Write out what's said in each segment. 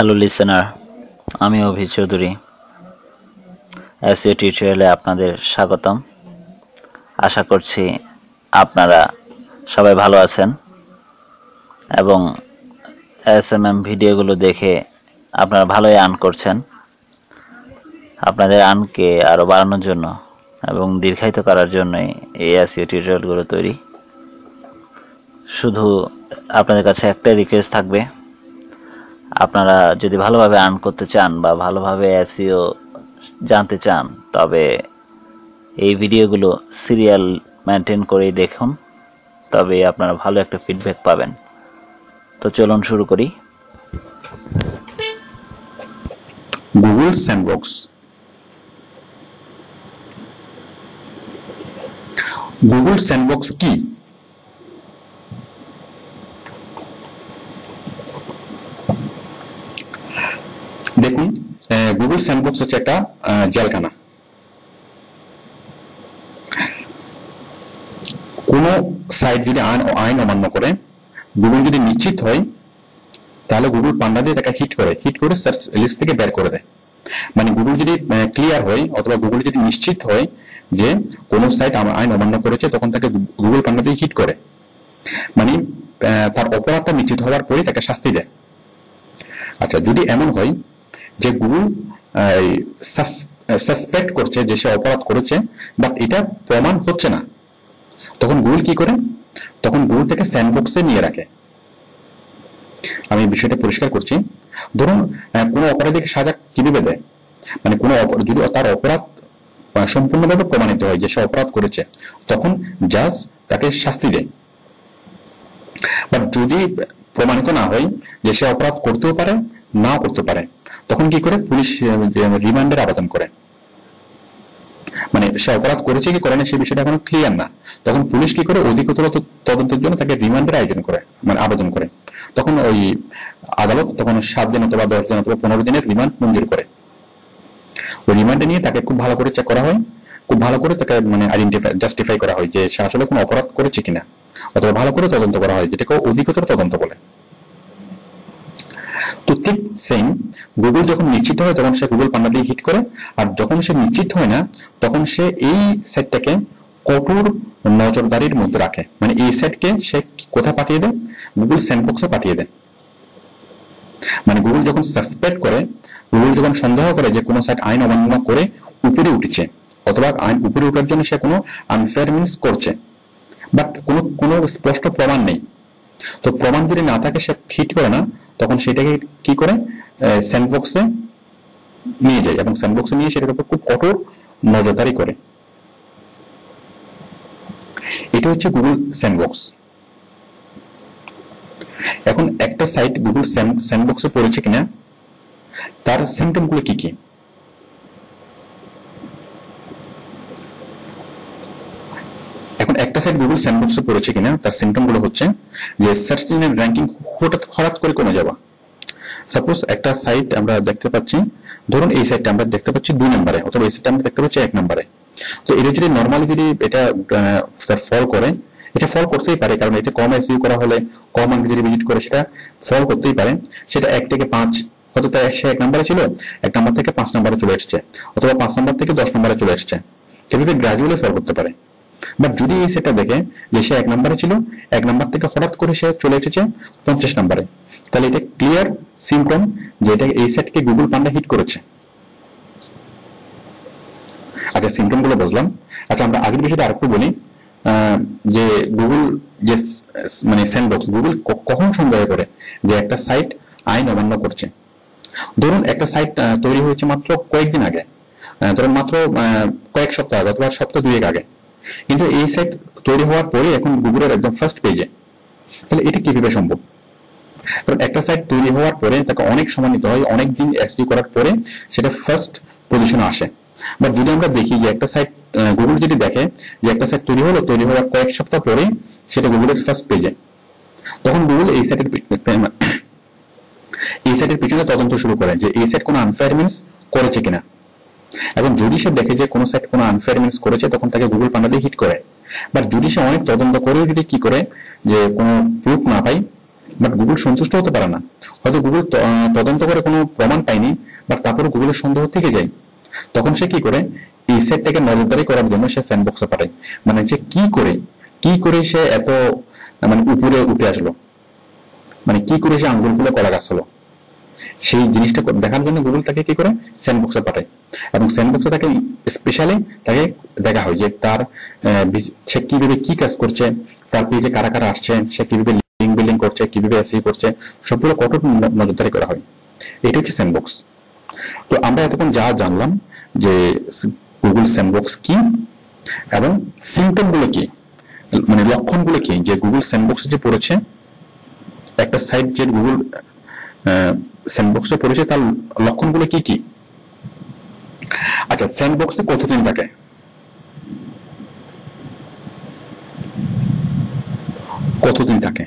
Hello listener, আমি অভি Chowdhury. SEO টিউটোরিয়ালে আপনাদের স্বাগতম। আশা করছি আপনারা সবাই ভালো আছেন এবং এসএমএম ভিডিওগুলো দেখে আপনারা ভালোই আর্ন করছেন। আপনাদের আর্নকে আরও বাড়ানোর জন্য এবং দীর্ঘায়িত করার জন্যই এই এসইও টিউটোরিয়ালগুলো তৈরি। শুধু আপনাদের কাছে একটাই রিকোয়েস্ট থাকবে, আপনারা যদি ভালোভাবে আর্ন করতে চান বা ভালোভাবে এসইও জানতে চান, তবে এই ভিডিওগুলো সিরিয়াল মেনটেন করেই দেখুন, তবে আপনারা ভালো একটা ফিডব্যাক পাবেন। তো চলুন শুরু করি। Google sandbox. গুগল স্যান্ডবক্স কি? দেখুন, গুগল স্যান্ডবক্স হচ্ছে একটা জেলখানা। কোন সাইট যদি আইন অমান্য করে, গুগল যদি নিশ্চিত হয়, তাহলে গুগল পান্ডা দিয়ে তাকে হিট করে সার্চ লিস্ট থেকে বের করে দেয়। মানে গুগল যদি ক্লিয়ার হয় অথবা গুগল যদি নিশ্চিত হয় যে কোন সাইট আইন অমান্য করেছে, তখন তাকে গুগল পান্ডা দিয়ে হিট করে, মানে তার অপরাধটা নিশ্চিত হওয়ার পরে তাকে শাস্তি দেয়। আচ্ছা, যদি এমন হয় যে গুগল সাসপেক্ট করছে যে সে অপরাধ করেছে, বাট এটা প্রমাণ হচ্ছে না, তখন গুগল কি করে? তখন গুগল থেকে স্যান্ডবক্সে নিয়ে রাখে। আমি বিষয়টা পরিষ্কার করছি। ধরুন, কোনো অপরাধীকে সাজা কিভাবে দেয়, মানে কোনো যদি তার অপরাধ সম্পূর্ণভাবে প্রমাণিত হয় যে সে অপরাধ করেছে, তখন জাজ তাকে শাস্তি দেয়। বাট যদি প্রমাণিত না হয় যে সে অপরাধ করতেও পারে, নাও করতে পারে, তখন কি করে? পুলিশ রিমান্ডের আবেদন করে। মানে সে অপরাধ করেছে কি করে না সে বিষয়টা এখনো ক্লিয়ার না, তখন পুলিশ কি করে? অধিকতর তদন্তের জন্য তাকে রিমান্ডের আয়োজন করে, মানে আবেদন করে। তখন ওই আদালত তখন 7 দিন অথবা 10 দিন অথবা 15 দিনের রিমান্ড মঞ্জুর করে। ওই রিমান্ডে নিয়ে তাকে খুব ভালো করে চেক করা হয়, খুব ভালো করে তাকে মানে জাস্টিফাই করা হয় যে সে আসলে কোনো অপরাধ করেছে কিনা, অথবা ভালো করে তদন্ত করা হয়, যেটাকে অধিকতর তদন্ত বলে। তো ঠিক সেম, গুগল যখন নিশ্চিত হয় তখন সে গুগল পান্ডা দিয়ে হিট করে, আর যখন সে নিশ্চিত হয় না তখন সে এই সাইটটাকে কঠোর নজরদারির মধ্যে রাখে। মানে এই সাইটকে সে কোথায় পাঠিয়ে দেয়? গুগল স্যান্ডবক্সে পাঠিয়ে দেয়। মানে গুগল যখন সাসপেক্ট করে, গুগল যখন সন্দেহ করে যে কোনো সাইট আইন অমান্য করে উপরে উঠেছে, অথবা আইন উপরে ওঠার জন্য সে কোনো আনফেয়ার মিনস করছে, বাট কোনো স্পষ্ট প্রমাণ নেই, তো প্রমাণ যদি না থাকে সে হিট করে না, তখন সেটাকে কি করে? স্যান্ডবক্সে নিয়ে যায় এবং স্যান্ডবক্সে নিয়ে সেটার উপর খুব কঠোর নজরদারি করে। এটা হচ্ছে গুগল স্যান্ডবক্স। এখন একটা সাইট গুগল স্যান্ডবক্সে পড়েছে কিনা, তার সিম্পটম গুলো কি কি? এখন একটা সাইট গুগল স্যান্ডবক্সে পড়েছে কিনা তার সিম্পটম গুলো হচ্ছে যে সার্চ ইঞ্জিন র্যাঙ্কিং হঠাৎ করে কমে যাওয়া। সাপোজ একটা সাইট আমরা দেখতে পাচ্ছি, ধরুন এই সাইটটা আমরা দেখতে পাচ্ছি 2 নম্বরে, অথবা এই সাইটটা আমরা দেখতে পাচ্ছি 1 নম্বরে। তো এটা যদি নরমালি যদি এটা ফল করে, এটা ফল করতেই পারে, কারণ এটা কম এসইও করা হলে, কম আঙ্ক যদি ভিজিট করে, সেটা ফল করতেই পারে। সেটা 1 থেকে 5, হয়তো তাই সে 1 নম্বরে ছিল, 1 নম্বর থেকে 5 নম্বরে চলে এসছে, অথবা 5 নম্বর থেকে 10 নম্বরে চলে এসছে, সেভাবে গ্রাজুয়ালি ফল করতে পারে। বাট যদি এই সেটটা দেখে যে সে 1 নম্বরে ছিল, 1 নম্বর থেকে হঠাৎ করে সে চলে এসেছে 50 নম্বরে, তাহলে এটা ক্লিয়ার সিম্পটম যে এটা এই সেটকে গুগল পান্ডা হিট করেছে। আচ্ছা, সিম্পটম গুলো বুঝলাম। আচ্ছা, আমরা আগের বিষয়টা আরেকটু বলি, যে গুগল যে মানে স্যান্ডবক্স, গুগল কখন সন্দেহ করে যে একটা সাইট আইন অমান্য করছে। ধরুন একটা সাইট তৈরি হয়েছে মাত্র কয়েকদিন আগে, ধরুন মাত্র কয়েক সপ্তাহ আগে অথবা সপ্তাহ 2 আগে, কিন্তু এই সাইট তৈরি হওয়ার পরে এখন গুগলের একদম ফার্স্ট পেজে। তাহলে এটা কিভাবে সম্ভব? কারণ একটা সাইট তৈরি হওয়ার পরে তাকে অনেক সময় নিতে হয়, অনেক দিন এসইও করার পরে সেটা ফার্স্ট পজিশনে আসে। বাট যদি আমরা দেখি যে একটা সাইট, গুগল যদি দেখে যে একটা সাইট তৈরি হওয়ার কয়েক সপ্তাহ পরে সেটা গুগলের ফার্স্ট পেজে, তখন গুগল এই সাইটের পিছনে তদন্ত শুরু করে যে এই সাইট কোনো আনফেয়ার মিনস করেছে কিনা। এবং যদি সে দেখে যে কোনো সাইট কোনো আনফেয়ার মিনস করেছে, তখন তাকে গুগল পান্ডা দিয়ে হিট করে। বাট যদি সে অনেক তদন্ত করেও যদি কি করে যে কোনো প্রুফ না পায়, বাট গুগল সন্তুষ্ট হতে পারে না। হয়তো গুগল তদন্ত করে কোনো প্রমাণ পায়নি, বাট তারপরে গুগলের সন্দেহ থেকে যায়। তখন সে কি করে, এই সেটটাকে নজরদারি করার জন্য সে স্যান্ডবক্সে পাঠায়। মানে সে কি করে সে এত মানে উপরে উঠে আসলো, মানে কি করে সে আঙ্গুল ফুলে কলা গাছ হলো, সেই জিনিসটা দেখার জন্য গুগল তাকে কি করে স্যান্ডবক্সে পাঠায়। এবং স্যান্ডবক্সে তাকে স্পেশালি তাকে দেখা হয় যে তার সে কিভাবে কি কাজ করছে, তার পেজে কারা কারা আসছে, সে কিভাবে লিঙ্ক বিল্ডিং করছে, কিভাবে এসইও করছে, সবগুলো কঠোর নজরদারি করা হয়। এটা হচ্ছে স্যান্ডবক্স। তো আমরা এতক্ষণ যা জানলাম যে গুগল স্যান্ডবক্স কি এবং সিমটম গুলো কি, মানে লক্ষণগুলো কি, যে গুগল স্যান্ডবক্সে যে পড়েছে, একটা সাইট যে গুগল স্যান্ডবক্সে পড়েছে তার লক্ষণগুলো কি কি। আচ্ছা, স্যান্ডবক্সে কতদিন থাকে? কতদিন থাকে?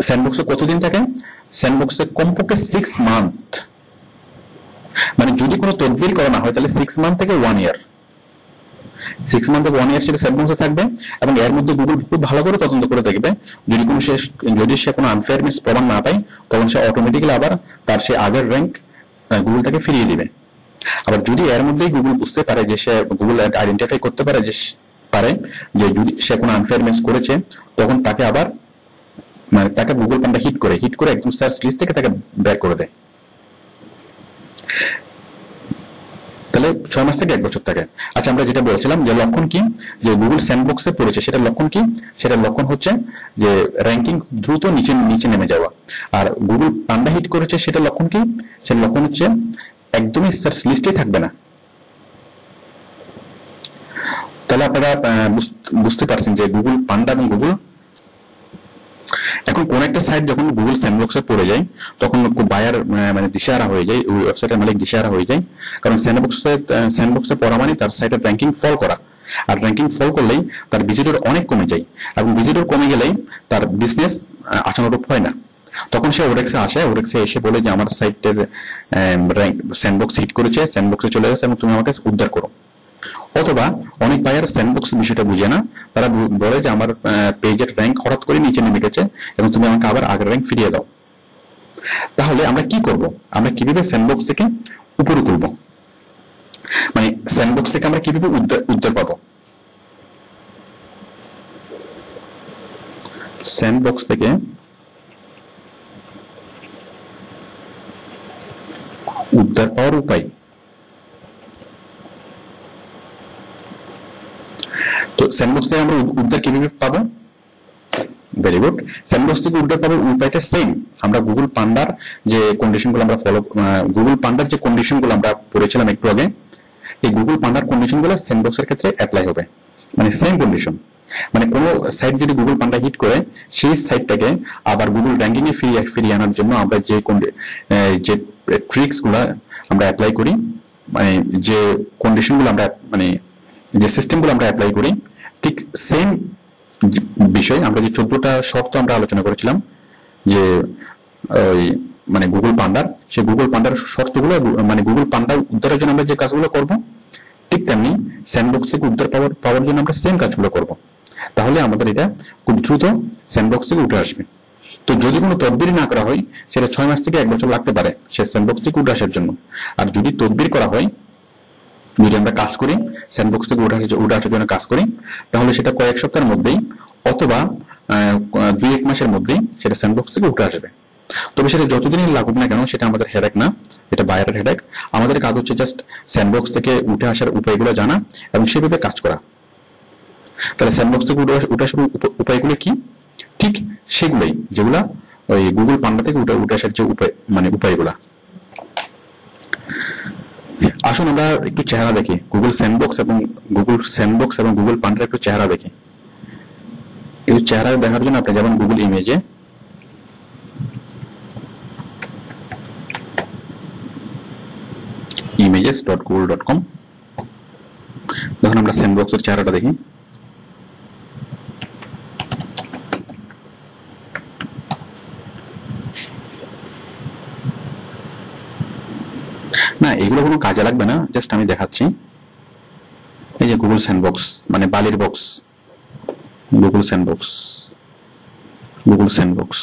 স্যান্ডবক্সে কতদিন থাকে? স্যান্ডবক্সে কমপক্ষে 6 মান্থ, মানে যদি কোনো তদবির করা না হয় তাহলে 6 মান্থ থেকে 1 ইয়ার, 6 মান্থ থেকে 1 ইয়ার সেটা স্যান্ডবক্সে থাকবে। এবং এর মধ্যে গুগল খুব ভালো করে তদন্ত করে দেখবে, যদি সে কোনো আনফেয়ারনেস প্রমাণ না পায় তখন সে অটোমেটিক্যালি আবার তার সে আগের র্যাঙ্ক গুগল তাকে ফিরিয়ে দিবে। আবার যদি এর মধ্যেই গুগল বুঝতে পারে যে সে গুগল আইডেন্টিফাই করতে পারে যে যদি সে কোনো আনফেয়ারনেস করেছে, তখন তাকে আবার মানে তাকে গুগল পান্ডা হিট করে একদম সার্চ লিস্ট থেকে তাকে ব্যাক করে দেয়। তাহলে 6 মাস থেকে 1 বছর থাকে। আচ্ছা, আমরা যেটা বলছিলাম যে লক্ষণ কি, যে গুগল স্যান্ডবক্সে পড়েছে সেটার লক্ষণ কি? সেটার লক্ষণ হচ্ছে যে র্যাঙ্কিং দ্রুত নিচে নেমে যাওয়া। আর গুগল পান্ডা হিট করেছে সেটার লক্ষণ কি? সেটার লক্ষণ হচ্ছে একদমই সার্চ লিস্টে থাকবে না। তাহলে আপনারা বুঝতে পারছেন যে গুগল পান্ডা এবং গুগল, এখন কোন একটা সাইট যখন গুগল স্যান্ডবক্সে পড়ে যায় তখন বায়ার মানে দিশেহারা হয়ে যায়, ওই ওয়েবসাইটের মালিক দিশেহারা হয়ে যায়। কারণ স্যান্ডবক্সে পড়া মানে তার সাইটের র্যাঙ্কিং ফল করা, আর র্যাঙ্কিং ফল করলেই তার ভিজিটর অনেক কমে যায়, এবং ভিজিটর কমে গেলেই তার বিজনেস আশানুরূপ হয় না। তখন সে ওরেক্সে আসে, ওরেক্সে এসে বলে যে আমার সাইটের স্যান্ডবক্স হিট করেছে, স্যান্ডবক্সে চলে গেছে এবং তুমি আমাকে উদ্ধার করো। অথবা অনেক বায়ার স্যান্ডবক্স বিষয়টা বুঝে না, তারা বলে যে আমার পেজের র্যাঙ্ক হঠাৎ করে নিচে নেমে গেছে এবং তুমি আমাকে আবার আগের র্যাঙ্ক ফিরিয়ে দাও। তাহলে আমরা কি করব? আমরা কিভাবে স্যান্ডবক্স থেকে উপরে তুলব, মানে স্যান্ডবক্স থেকে আমরা কিভাবে উদ্ধার পাবো? স্যান্ডবক্স থেকে উদ্ধার পাওয়ার উপায়। তো স্যান্ডবক্স থেকে আমরা উদ্ধার কিভাবে পাবো? Very good. স্যান্ডবক্স থেকে উদ্ধার পাওয়ার উপায়টা সেম। আমরা গুগল পান্ডার যে কন্ডিশনগুলো আমরা গুগল পান্ডার যে কন্ডিশনগুলো আমরা পড়েছিলাম একটু আগে, এই গুগল পান্ডার কন্ডিশনগুলো স্যান্ডবক্সের ক্ষেত্রে অ্যাপ্লাই হবে, মানে সেম কন্ডিশন। মানে কোনো সাইট যদি গুগল পান্ডা হিট করে, সেই সাইটটাকে আবার গুগল র্যাঙ্কিং এ ফিরিয়ে আনার জন্য আমরা যে ট্রিক্স গুলা আমরা অ্যাপ্লাই করি, মানে যে কন্ডিশনগুলো আমরা মানে যে সিস্টেমগুলো আমরা অ্যাপ্লাই করি, ঠিক সেম বিষয়। আমরা যে 14টা শর্ত আমরা আলোচনা করেছিলাম যে ওই মানে গুগল পান্ডার, সেই গুগল পান্ডার শর্তগুলো মানে গুগল পান্ডা উদ্ধারের জন্য আমরা যে কাজগুলো করব, ঠিক তেমনি স্যান্ডবক্স থেকে উদ্ধার পাওয়ার জন্য আমরা সেম কাজগুলো করব। তাহলে আমাদের এটা খুব দ্রুত স্যান্ডবক্স থেকে উঠে আসবে। তো যদি কোনো তদবির না করা হয়, সেটা 6 মাস থেকে 1 বছর লাগতে পারে সে স্যান্ডবক্স থেকে উঠে আসার জন্য। আর যদি তদবির করা হয়, যদি আমরা কাজ করি, স্যান্ডবক্স থেকে উঠে আসার জন্য কাজ করি, তাহলে সেটা কয়েক সপ্তাহের মধ্যেই অথবা 2-1 মাসের মধ্যেই সেটা স্যান্ডবক্স থেকে উঠে আসবে। তবে সেটা যতদিনই লাগুক না কেন, সেটা আমাদের হেডেক না, এটা বায়ারের হেডেক। আমাদের কাজ হচ্ছে জাস্ট স্যান্ডবক্স থেকে উঠে আসার উপায়গুলো জানা এবং সেভাবে কাজ করা। তাহলে স্যান্ডবক্স থেকে উঠে আসার উপায়গুলো কি? ঠিক সেগুলোই যেগুলা ওই গুগল পান্ডা থেকে উঠে আসার যে উপায়, মানে উপায়গুলা। আসুন আমরা একটু চেহারা দেখি, গুগল স্যান্ডবক্স এবং গুগল পান্ডার একটু চেহারা দেখি। এই চেহারা দেখার জন্য আপনি যেমন গুগল images.google.com, যখন আমরা স্যান্ডবক্সের চেহারাটা দেখি, না এগুলো কোনো কাজে লাগবে না, জাস্ট আমি দেখাচ্ছি। এই যে গুগল স্যান্ডবক্স মানে বালির box, Google sandbox, Google sandbox.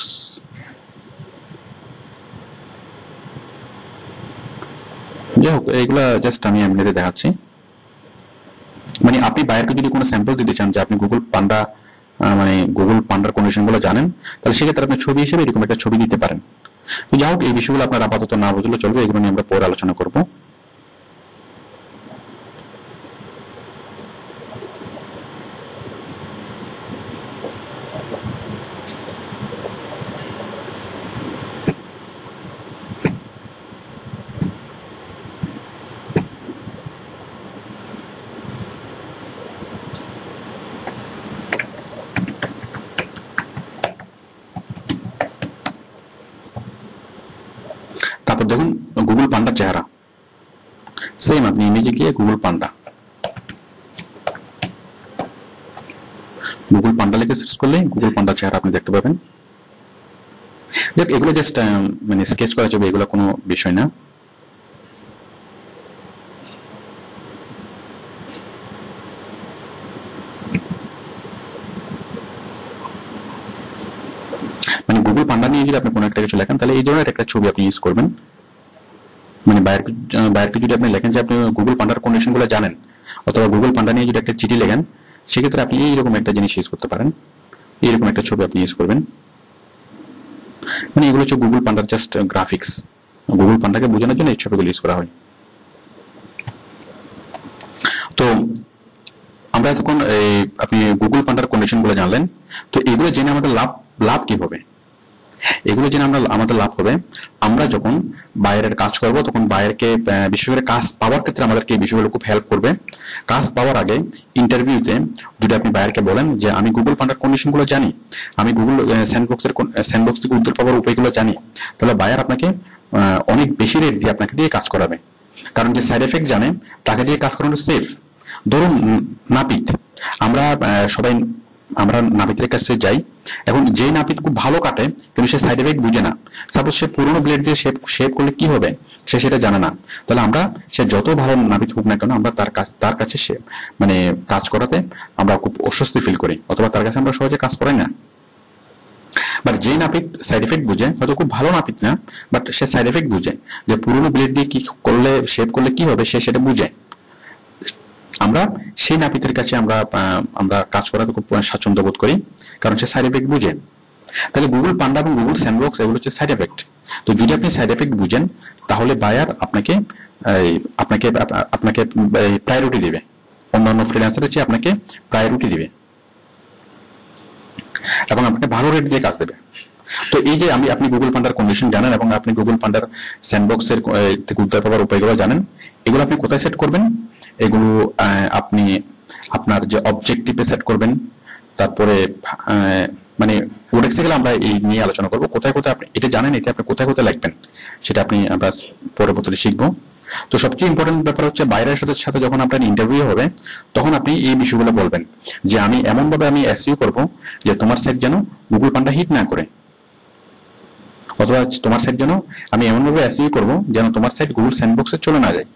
যাই হোক, এইগুলা জাস্ট আমি এমনিতে দেখাচ্ছি। মানে আপনি বায়ারকে যদি কোনো স্যাম্পল দিতে চান যে আপনি গুগল পান্ডা মানে গুগল পান্ডার কন্ডিশন গুলো জানেন, তাহলে সেক্ষেত্রে আপনি ছবি হিসেবে এরকম একটা ছবি দিতে পারেন। তো যাই হোক, এই বিষয়গুলো আপনার আপাতত না বুঝলে চলবে, এগুলো নিয়ে আমরা পরে আলোচনা করব। তারপর দেখুন গুগল পান্ডার চেহারা, সেম আপনি ইমেজে গিয়ে গুগল পান্ডা, গুগল পান্ডা লিখে সার্চ করলে গুগল পান্ডার চেহারা আপনি দেখতে পাবেন। দেখ, এগুলো জাস্ট মানে স্কেচ করা যাবে, এগুলো কোনো বিষয় না। মানে গুগল পান্ডা নিয়ে যদি আপনি কোনো একটা কিছু লেখেন, তাহলে এই ধরনের একটা ছবি আপনি ইউজ করবেন। মানে বায়ারকে যদি আপনি লেখেন যে আপনি গুগল পান্ডার কন্ডিশন গুলো জানেন, অথবা গুগল পান্ডা নিয়ে যদি একটা চিঠি লেখেন, সেক্ষেত্রে আপনি এইরকম একটা জিনিস ইউজ করতে পারেন, এইরকম একটা ছবি আপনি ইউজ করবেন। মানে এগুলো হচ্ছে গুগল পান্ডার জাস্ট গ্রাফিক্স, গুগল পান্ডাকে বোঝানোর জন্য এই ছবিগুলো ইউজ করা হয়। তো আমরা এতক্ষণ আপনি গুগল পান্ডার কন্ডিশন গুলো জানলেন। তো এগুলো জেনে আমাদের লাভ কি হবে? এগুলো জেনে আমাদের লাভ হবে, আমরা যখন বায়ারের কাজ করব, তখন বায়ারকে বিশেষ করে কাজ পাওয়ার ক্ষেত্রে আমাদেরকে এই বিষয়গুলো খুব হেল্প করবে। কাজ পাওয়ার আগে ইন্টারভিউতে যদি আপনি বায়ারকে বলেন যে আমি গুগল পান্ডার কন্ডিশন গুলো জানি, আমি গুগল স্যান্ডবক্স থেকে উত্তর পাওয়ার উপায়গুলো জানি, তাহলে বায়ার আপনাকে অনেক বেশি রেট দিয়ে আপনাকে দিয়ে কাজ করাবে। কারণ যে সাইড এফেক্ট জানে তাকে দিয়ে কাজ করানো সেফ। ধরুন নাপিত, সবাই আমরা নাপিতের কাছে যাই, এখন যে নাপিত খুব ভালো কাটে কিন্তু সে সাইড এফেক্ট বুঝে না, সাপোজ সে পুরোনো ব্লেড দিয়ে শেপ করলে কি হবে সে সেটা জানে না, তাহলে সে যত ভালো নাপিত হোক না কেন, আমরা তার কাছে সে মানে কাজ করাতে আমরা খুব অস্বস্তি ফিল করি, অথবা তার কাছে আমরা সহজে কাজ করাই না। বাট যে নাপিত সাইড এফেক্ট বুঝে, হয়তো খুব ভালো নাপিত না, বাট সে সাইড এফেক্ট বুঝে যে পুরোনো ব্লেড দিয়ে কি করলে শেপ করলে কি হবে, সে সেটা বুঝে, আমরা সেই নাপিতের কাছে আমরা কাজ করাতে খুব স্বাচ্ছন্দ্য বোধ করি, কারণ সে সাইড এফেক্ট বুঝে। তাহলে গুগল পান্ডা এবং গুগল স্যান্ডবক্স এগুলো হচ্ছে সাইড এফেক্ট। তো যদি আপনি সাইড এফেক্ট বুঝেন, তাহলে বায়ার আপনাকে প্রায়োরিটি দিবে, অন্যান্য ফ্রিল্যান্সারের চেয়ে আপনাকে প্রায়োরিটি দিবে এবং আপনাকে ভালো রেট দিয়ে কাজ দেবে। তো এই যে আপনি গুগল পান্ডার কন্ডিশন জানেন এবং আপনি গুগল পান্ডার স্যান্ডবক্সের থেকে উত্তর পাওয়ার উপায়গুলো জানেন, এগুলো আপনি কোথায় সেট করবেন? এগুলো আপনি আপনার যে অবজেক্টিভে সেট করবেন। তারপরে মানে ওডেক্সে গেলে আমরা এই নিয়ে আলোচনা করবো, কোথায় কোথায় আপনি এটা জানেন, এটা আপনি কোথায় কোথায় লিখবেন সেটা আমরা পরবর্তীতে শিখবো। তো সবচেয়ে ইম্পর্টেন্ট ব্যাপার হচ্ছে বাইরের সাথে যখন আপনার ইন্টারভিউ হবে, তখন আপনি এই বিষয়গুলো বলবেন যে আমি এমন ভাবে এসইও করব যে তোমার সাইট যেন গুগল পান্ডা হিট না করে, অথবা তোমার সাইট যেন আমি এমন ভাবে এসইও করব যেন তোমার সাইট গুগল স্যান্ডবক্সে চলে না যায়।